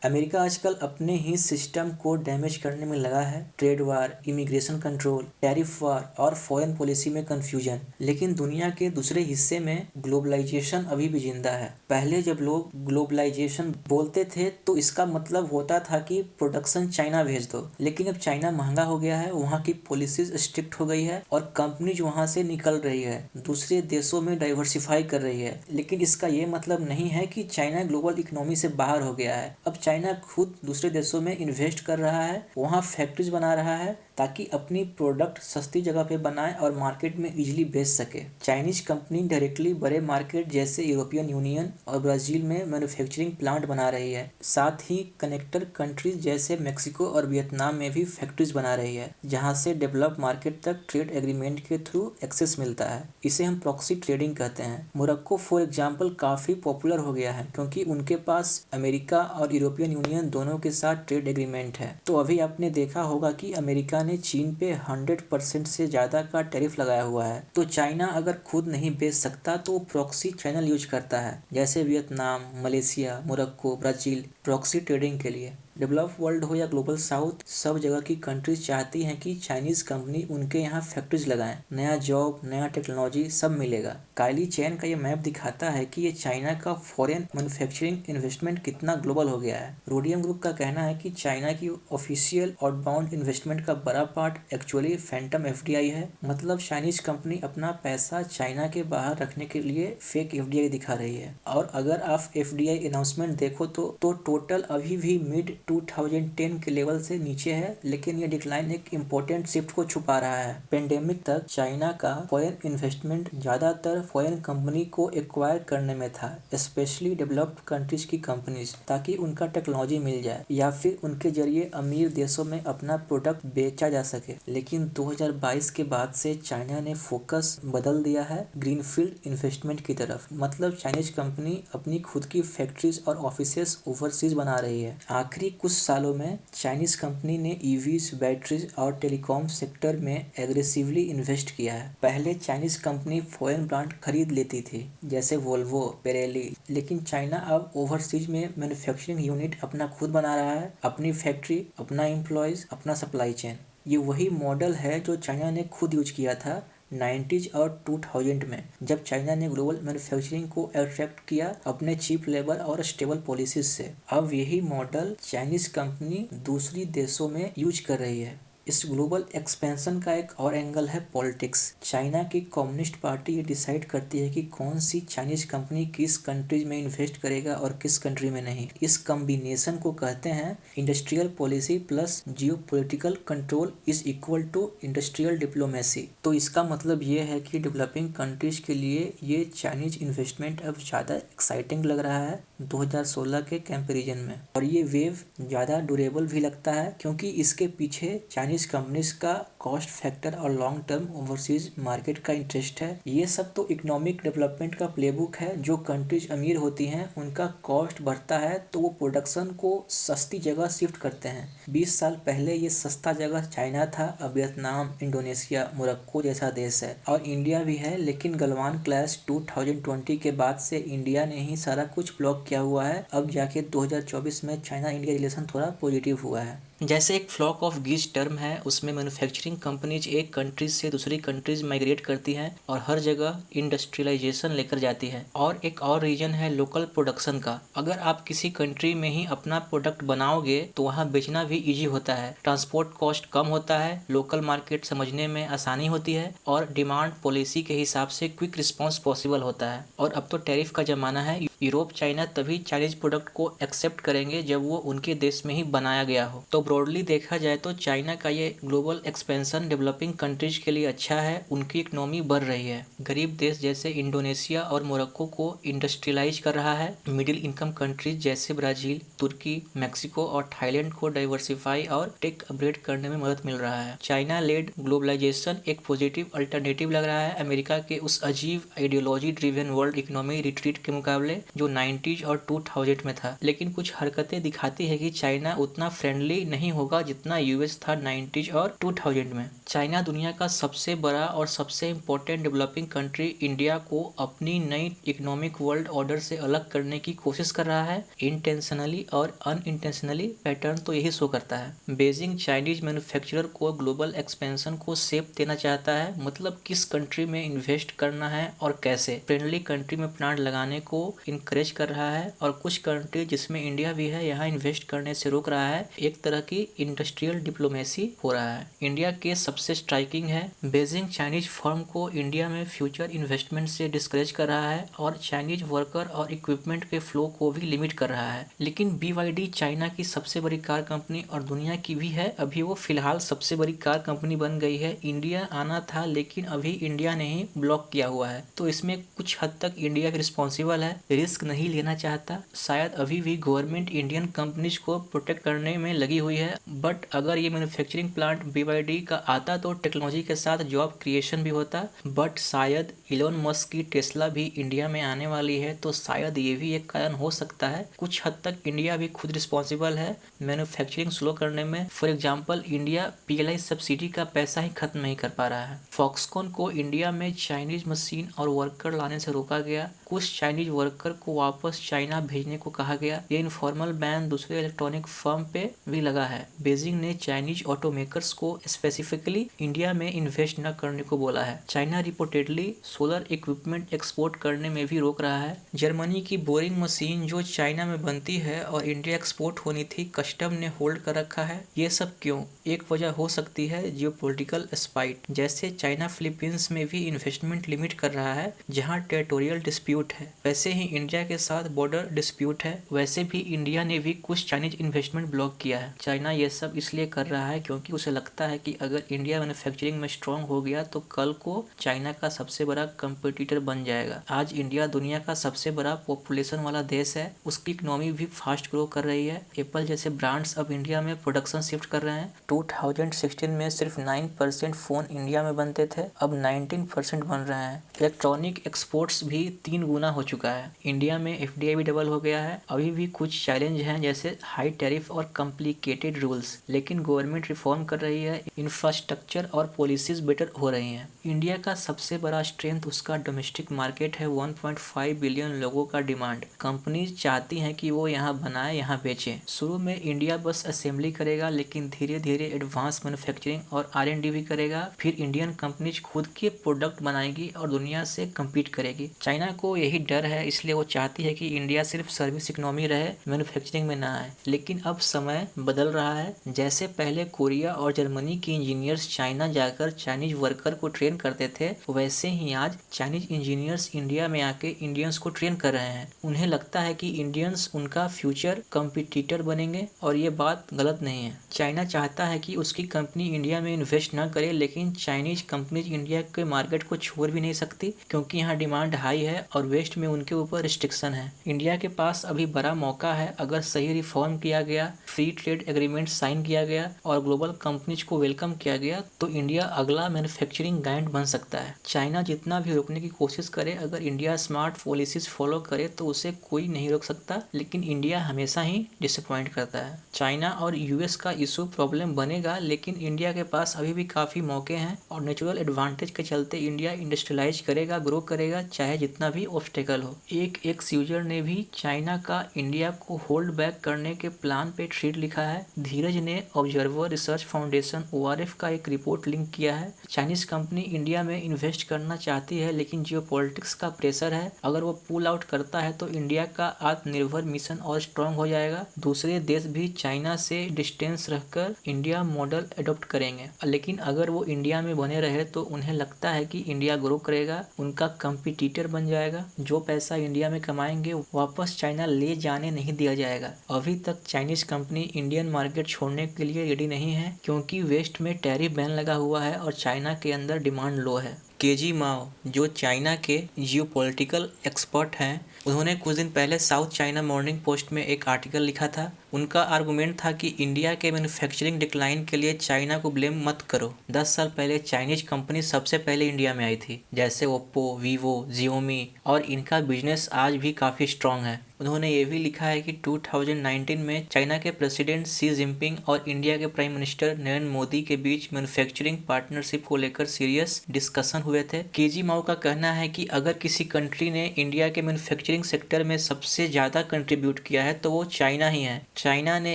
America आजकल अपने ही system को डैमेज करने में लगा है। Trade war, immigration control, tariff war और फॉरेन पॉलिसी में कंफ्यूजन। लेकिन दुनिया के दूसरे हिस्से में ग्लोबलाइजेशन अभी भी जिंदा है। पहले जब लोग ग्लोबलाइजेशन बोलते थे तो इसका मतलब होता था कि प्रोडक्शन चाइना भेज दो। लेकिन अब चाइना महंगा हो गया है, वहाँ की पॉलिसीज स्ट्रिक्ट हो गई है और कंपनीज वहाँ से निकल रही है, दूसरे देशों में डाइवर्सिफाई कर रही है। लेकिन इसका ये मतलब नहीं है कि चाइना ग्लोबल इकोनॉमी से बाहर हो गया है। अब चाइना खुद दूसरे देशों में इन्वेस्ट कर रहा है, वहाँ फैक्ट्रीज बना रहा है ताकि अपनी प्रोडक्ट सस्ती जगह पे बनाए और मार्केट में इजीली बेच सके। चाइनीज कंपनी डायरेक्टली बड़े मार्केट जैसे यूरोपियन यूनियन और ब्राजील में मैन्युफैक्चरिंग प्लांट बना रही है। साथ ही कनेक्टर कंट्रीज जैसे मेक्सिको और वियतनाम में भी फैक्ट्रीज बना रही है, जहाँ से डेवलप मार्केट तक ट्रेड एग्रीमेंट के थ्रू एक्सेस मिलता है। इसे हम प्रॉक्सी ट्रेडिंग कहते हैं। मोरक्को फॉर एग्जाम्पल काफ़ी पॉपुलर हो गया है क्योंकि उनके पास अमेरिका और यूरोपियन यूनियन दोनों के साथ ट्रेड एग्रीमेंट है। तो अभी आपने देखा होगा कि अमेरिका ने चीन पे 100% से ज़्यादा का टैरिफ लगाया हुआ है। तो चाइना अगर खुद नहीं बेच सकता तो प्रॉक्सी चैनल यूज करता है, जैसे Vietnam, Malaysia, Morocco, Brazil proxy trading के लिए। डेवलप वर्ल्ड हो या ग्लोबल साउथ, सब जगह की कंट्रीज चाहती हैं कि चाइनीज कंपनी उनके यहाँ फैक्ट्रीज लगाएं। नया जॉब, नया टेक्नोलॉजी सब मिलेगा। काइली चेन का ये मैप दिखाता है कि ये चाइना का फॉरेन मैन्युफैक्चरिंग इन्वेस्टमेंट कितना ग्लोबल हो गया है। रोडियम ग्रुप का कहना है कि चाइना की ऑफिशियल आउटबाउंड इन्वेस्टमेंट का बड़ा पार्ट एक्चुअली फैंटम एफडीआई है। मतलब चाइनीज कंपनी अपना पैसा चाइना के बाहर रखने के लिए फेक एफडीआई दिखा रही है। और अगर आप एफडीआई अनाउंसमेंट देखो तो टोटल अभी भी मिड 2010 के लेवल से नीचे है, लेकिन ये डिक्लाइन एक इम्पोर्टेंट शिफ्ट को छुपा रहा है। पेंडेमिक तक चाइना का फॉरेन इन्वेस्टमेंट ज्यादातर फॉरेन कंपनी को एक्वायर करने में था, स्पेशली डेवलप्ड कंट्रीज की कंपनीज, ताकि उनका टेक्नोलॉजी मिल जाए या फिर उनके जरिए अमीर देशों में अपना प्रोडक्ट बेचा जा सके। लेकिन 2022 के बाद से चाइना ने फोकस बदल दिया है ग्रीनफील्ड इन्वेस्टमेंट की तरफ। मतलब चाइनीज कंपनी अपनी खुद की फैक्ट्रीज और ऑफिसेस ओवरसीज बना रही है। आखिरी कुछ सालों में चाइनीज कंपनी ने ईवीज, बैटरीज और टेलीकॉम सेक्टर में एग्रेसिवली इन्वेस्ट किया है। पहले चाइनीज कंपनी फॉरेन ब्रांड खरीद लेती थी, जैसे वोल्वो, पेरेली, लेकिन चाइना अब ओवरसीज में मैन्युफैक्चरिंग यूनिट अपना खुद बना रहा है, अपनी फैक्ट्री, अपना एम्प्लॉयज, अपना सप्लाई चेन। ये वही मॉडल है जो चाइना ने खुद यूज किया था 90s और 2000 में, जब चाइना ने ग्लोबल मैन्युफैक्चरिंग को अट्रैक्ट किया अपने चीप लेबर और स्टेबल पॉलिसीज से। अब यही मॉडल चाइनीज कंपनी दूसरी देशों में यूज कर रही है। इस ग्लोबल एक्सपेंशन का एक और एंगल है पॉलिटिक्स। चाइना की कम्युनिस्ट पार्टी ये डिसाइड करती है कि कौन सी चाइनीज कंपनी किस कंट्री में इन्वेस्ट करेगा और किस कंट्री में नहीं। इस कॉम्बिनेशन को कहते हैं industrial policy plus geopolitical control is equal to industrial diplomacy. तो इसका मतलब ये है कि डेवलपिंग कंट्रीज के लिए ये चाइनीज इन्वेस्टमेंट अब ज़्यादा एक्साइटिंग लग रहा है 2016 के कंपैरिजन में। और ये वेव ज़्यादा ड्यूरेबल भी लगता है क्योंकि इसके पीछे चाइनीज कंपनीज का कॉस्ट फैक्टर और लॉन्ग टर्म ओवरसीज मार्केट का इंटरेस्ट है। ये सब तो इकोनॉमिक डेवलपमेंट का प्लेबुक है। जो कंट्रीज अमीर होती हैं उनका कॉस्ट बढ़ता है तो वो प्रोडक्शन को सस्ती जगह शिफ्ट करते हैं। 20 साल पहले ये सस्ता जगह चाइना था, अब वियतनाम, इंडोनेशिया, मोरक्को जैसा देश है और इंडिया भी है। लेकिन गलवान क्लैश 2020 के बाद से इंडिया ने ही सारा कुछ ब्लॉक किया हुआ है। अब जाके 2024 में चाइना इंडिया रिलेशन थोड़ा पॉजिटिव हुआ है। जैसे एक फ्लॉक ऑफ गीज टर्म है, उसमें मैन्युफैक्चरिंग कंपनीज एक कंट्रीज से दूसरी कंट्रीज माइग्रेट करती हैं और हर जगह इंडस्ट्रियलाइजेशन लेकर जाती है। और एक और रीजन है लोकल प्रोडक्शन का। अगर आप किसी कंट्री में ही अपना प्रोडक्ट बनाओगे तो वहाँ बेचना भी इजी होता है, ट्रांसपोर्ट कॉस्ट कम होता है, लोकल मार्केट समझने में आसानी होती है और डिमांड पॉलिसी के हिसाब से क्विक रिस्पॉन्स पॉसिबल होता है। और अब तो टैरिफ का जमाना है। यूरोप, चाइना तभी चाइनीज प्रोडक्ट को एक्सेप्ट करेंगे जब वो उनके देश में ही बनाया गया हो। तो ब्रॉडली देखा जाए तो चाइना का ये ग्लोबल एक्सपेंशन डेवलपिंग कंट्रीज के लिए अच्छा है। उनकी इकोनॉमी बढ़ रही है, गरीब देश जैसे इंडोनेशिया और मोरक्को को इंडस्ट्रियलाइज कर रहा है, मिडिल इनकम कंट्रीज जैसे ब्राजील, तुर्की, मेक्सिको और थाईलैंड को डाइवर्सिफाई और टेक अपग्रेड करने में मदद मिल रहा है। चाइना लेड ग्लोबलाइजेशन एक पॉजिटिव अल्टरनेटिव लग रहा है अमेरिका के उस अजीब ideology driven world economy retreat के मुकाबले। जो 90s और 2000 में था, लेकिन कुछ हरकतें दिखाती है कि चाइना उतना फ्रेंडली नहीं होगा जितना यूएस था 90s और 2000 में। चाइना दुनिया का सबसे बड़ा और सबसे इम्पोर्टेंट डेवलपिंग कंट्री इंडिया को अपनी नई इकोनॉमिक वर्ल्ड ऑर्डर से अलग करने की कोशिश कर रहा है। इंटेंशनली और अनइंटेंशनली पैटर्न तो यही शो करता है। बीजिंग चाइनीज मैन्युफैक्चरर को ग्लोबल एक्सपेंशन को शेप देना चाहता है, मतलब किस कंट्री में इन्वेस्ट करना है और कैसे। फ्रेंडली कंट्री में प्लांट लगाने को इनकरेज कर रहा है और कुछ कंट्री जिसमें इंडिया भी है यहाँ इन्वेस्ट करने से रोक रहा है। एक तरह की इंडस्ट्रियल डिप्लोमेसी हो रहा है। इंडिया के सबसे स्ट्राइकिंग है, बीजिंग चाइनीज फर्म को इंडिया में फ्यूचर इन्वेस्टमेंट से डिस्करेज कर रहा है और चाइनीज वर्कर और इक्विपमेंट के फ्लो को भी लिमिट कर रहा है। लेकिन BYD चाइना की सबसे बड़ी कार कंपनी और दुनिया की भी है। अभी वो फिलहाल सबसे बड़ी कार कंपनी बन गई है। इंडिया आना था लेकिन अभी इंडिया ने ही ब्लॉक किया हुआ है, तो इसमें कुछ हद तक इंडिया भी रिस्पॉन्सिबल है। रिस्क नहीं लेना चाहता। शायद अभी भी गवर्नमेंट इंडियन कंपनीज को प्रोटेक्ट करने में लगी हुई है, बट अगर ये मैन्युफैक्चरिंग प्लांट BYD का आता तो टेक्नोलॉजी के साथ जॉब क्रिएशन भी होता। बट शायद इलोन मस्क की टेस्ला भी इंडिया में आने वाली है, तो शायद ये भी एक कारण हो सकता है। कुछ हद तक इंडिया भी खुद रिस्पॉन्सिबल है मैन्युफैक्चरिंग स्लो करने में। For example, India PLI subsidy का पैसा ही खत्म नहीं कर पा रहा है। फॉक्सकॉन को इंडिया में चाइनीज मशीन और वर्कर लाने से रोका गया। कुछ चाइनीज वर्कर को वापस चाइना भेजने को कहा गया। ये इनफॉर्मल बैन दूसरे इलेक्ट्रॉनिक फर्म पे भी लगा है। बीजिंग ने चाइनीज ऑटोमेकर्स को स्पेसिफिकली इंडिया में इन्वेस्ट न करने को बोला है। China reportedly solar equipment export करने में भी रोक रहा है। जर्मनी की बोरिंग मशीन जो चाइना में बनती है और इंडिया एक्सपोर्ट होनी थी, कस्टम ने होल्ड कर रखा है। ये सब क्यों? एक वजह हो सकती है जियोपॉलिटिकल स्पाइट, जैसे चाइना फिलीपींस में भी इन्वेस्टमेंट लिमिट कर रहा है जहां टेरिटोरियल डिस्प्यूट है। वैसे ही इंडिया के साथ बॉर्डर डिस्प्यूट है। वैसे भी इंडिया ने भी कुछ चाइनीज इन्वेस्टमेंट ब्लॉक किया है। चाइना ये सब इसलिए कर रहा है क्योंकि उसे लगता है कि अगर इंडिया मैन्युफैक्चरिंग में स्ट्रांग हो गया तो कल को चाइना का सबसे बड़ा कंपटीटर बन जाएगा। आज इंडिया दुनिया का सबसे बड़ा पॉपुलेशन वाला देश है। उसकी इकोनॉमी भी फास्ट ग्रो कर रही है। एप्पल जैसे ब्रांड्स अब इंडिया में प्रोडक्शन शिफ्ट कर रहे हैं। 2016 में सिर्फ 9% फोन इंडिया में बनते थे, अब 19% बन रहे हैं। इलेक्ट्रॉनिक एक्सपोर्ट्स भी 3 गुना हो चुका है। इंडिया में FDI भी डबल हो गया है। अभी भी कुछ चैलेंज हैं जैसे हाई टैरिफ और कॉम्प्लिकेटेड रूल्स, लेकिन गवर्नमेंट रिफॉर्म कर रही है। इंफ्रास्ट्रक्चर और पॉलिसीज बेटर हो रही हैं। इंडिया का सबसे बड़ा स्ट्रेंथ उसका डोमेस्टिक मार्केट है। 1.5 बिलियन लोगों का डिमांड। कंपनीज चाहती हैं कि वो यहाँ बनाए, यहाँ बेचें। शुरू में इंडिया बस असेंबली करेगा, लेकिन धीरे धीरे एडवांस मैन्युफैक्चरिंग और R&D भी करेगा। फिर इंडियन कंपनीज खुद के प्रोडक्ट बनाएगी और दुनिया से कम्पीट करेगी। चाइना को यही डर है, इसलिए वो चाहती है कि इंडिया सिर्फ सर्विस इकोनॉमी रहे, मैन्युफैक्चरिंग में ना आए। लेकिन अब समय बदल रहा है। जैसे पहले कोरिया और जर्मनी के इंजीनियर्स चाइना जाकर चाइनीज वर्कर को ट्रेन करते थे, वैसे ही आज चाइनीज इंजीनियर्स इंडिया में आके इंडियंस को ट्रेन कर रहे हैं। उन्हें लगता है कि इंडियंस उनका फ्यूचर कंपटीटर बनेंगे और ये बात गलत नहीं है। चाइना चाहता है कि उसकी कंपनी इंडिया में इन्वेस्ट न करे, लेकिन चाइनीज कंपनीज इंडिया के मार्केट को छोड़ भी नहीं सकती क्योंकि यहाँ डिमांड हाई है और वेस्ट में उनके ऊपर रिस्ट्रिक्शन है। इंडिया के पास अभी बड़ा मौका है। अगर सही रिफॉर्म किया गया, फ्री ट्रेड एग्रीमेंट साइन किया गया और ग्लोबल कंपनीज को वेलकम किया गया, तो इंडिया अगला मैन्युफैक्चरिंग गाइड बन सकता है। चाइना जितना भी रोकने की कोशिश करे, अगर इंडिया स्मार्ट पॉलिसीज फॉलो करे तो उसे कोई नहीं रोक सकता, लेकिन इंडिया हमेशा ही डिसअपॉइंट करता है। चाइना और US का इशू प्रॉब्लम बनेगा, लेकिन इंडिया के पास अभी भी काफ़ी मौके हैं और नेचुरल एडवांटेज के चलते इंडिया इंडस्ट्रियलाइज करेगा, ग्रो करेगा, चाहे जितना भी ऑब्स्टेकल हो। एक एक्स यूजर ने भी चाइना का इंडिया को होल्ड बैक करने के प्लान पे ट्वीट लिखा है। धीरज ने ऑब्जर्वर रिसर्च फाउंडेशन ORF का एक रिपोर्ट लिंक किया है। चाइनीज कंपनी इंडिया में इन्वेस्ट करना चाहती है, लेकिन जियोपॉलिटिक्स का प्रेशर है। अगर वो पुल आउट करता है तो इंडिया का आत्मनिर्भर मिशन और स्ट्रांग हो जाएगा। दूसरे देश भी चाइना से डिस्टेंस रखकर इंडिया मॉडल अडॉप्ट करेंगे, लेकिन अगर वो इंडिया में बने रहे तो उन्हें लगता है कि इंडिया ग्रो करेगा, उनका कंपटीटर बन जाएगा। जो पैसा इंडिया में कमाएंगे वापस चाइना ले जाने नहीं दिया जाएगा। अभी तक चाइनीज कंपनी इंडियन मार्केट छोड़ने के लिए रेडी नहीं है क्योंकि वेस्ट में टैरिफ बैन लगा हुआ है और चाइना के अंदर डिमांड लो है। केजी माओ, जो चाइना के जियोपॉलिटिकल एक्सपर्ट हैं, उन्होंने कुछ दिन पहले साउथ चाइना मॉर्निंग पोस्ट में एक आर्टिकल लिखा था। उनका आर्गुमेंट था कि इंडिया के मैन्युफैक्चरिंग डिक्लाइन के लिए चाइना को ब्लेम मत करो। 10 साल पहले चाइनीज कंपनी सबसे पहले इंडिया में आई थी, जैसे ओप्पो, वीवो, जियोमी, और इनका बिजनेस आज भी काफ़ी स्ट्रांग है। उन्होंने ये भी लिखा है कि 2019 में चाइना के प्रेसिडेंट शी जिनपिंग और इंडिया के प्राइम मिनिस्टर नरेंद्र मोदी के बीच मैन्युफैक्चरिंग पार्टनरशिप को लेकर सीरियस डिस्कशन हुए थे। केजी माओ का कहना है कि अगर किसी कंट्री ने इंडिया के मैन्युफैक्चरिंग सेक्टर में सबसे ज़्यादा कंट्रीब्यूट किया है तो वो चाइना ही है। चाइना ने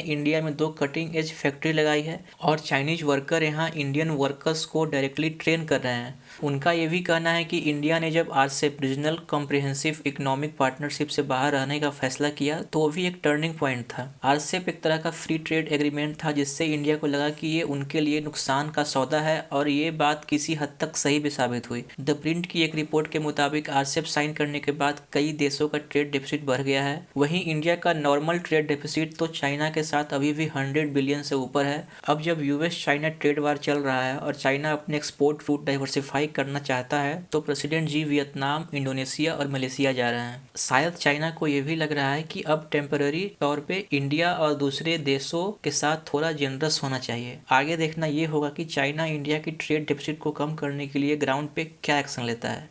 इंडिया में 2 कटिंग एज फैक्ट्री लगाई है और चाइनीज वर्कर यहाँ इंडियन वर्कर्स को डायरेक्टली ट्रेन कर रहे हैं। उनका ये भी कहना है कि इंडिया ने जब RCEP regional comprehensive economic partnership से बाहर रहने का फैसला किया तो वो भी एक टर्निंग पॉइंट था। आरसेप एक तरह का फ्री ट्रेड एग्रीमेंट था जिससे इंडिया को लगा कि ये उनके लिए नुकसान का सौदा है, और ये बात किसी हद तक सही भी साबित हुई। द प्रिंट की एक रिपोर्ट के मुताबिक आरसेप साइन करने के बाद कई देशों का ट्रेड डेफिसिट बढ़ गया है। वहीं इंडिया का नॉर्मल ट्रेड डेफिसिट तो चाइना के साथ अभी भी 100 बिलियन से ऊपर है। अब जब यूएस चाइना ट्रेड वार चल रहा है और चाइना अपने एक्सपोर्ट रूट डाइवर्सिफाई करना चाहता है तो प्रेसिडेंट जी वियतनाम, इंडोनेशिया और मलेशिया जा रहे हैं। शायद चाइना को यह भी लग रहा है कि अब टेम्पररी तौर पे इंडिया और दूसरे देशों के साथ थोड़ा जेनरस होना चाहिए। आगे देखना ये होगा कि चाइना इंडिया की ट्रेड डेफिसिट को कम करने के लिए ग्राउंड पे क्या एक्शन लेता है।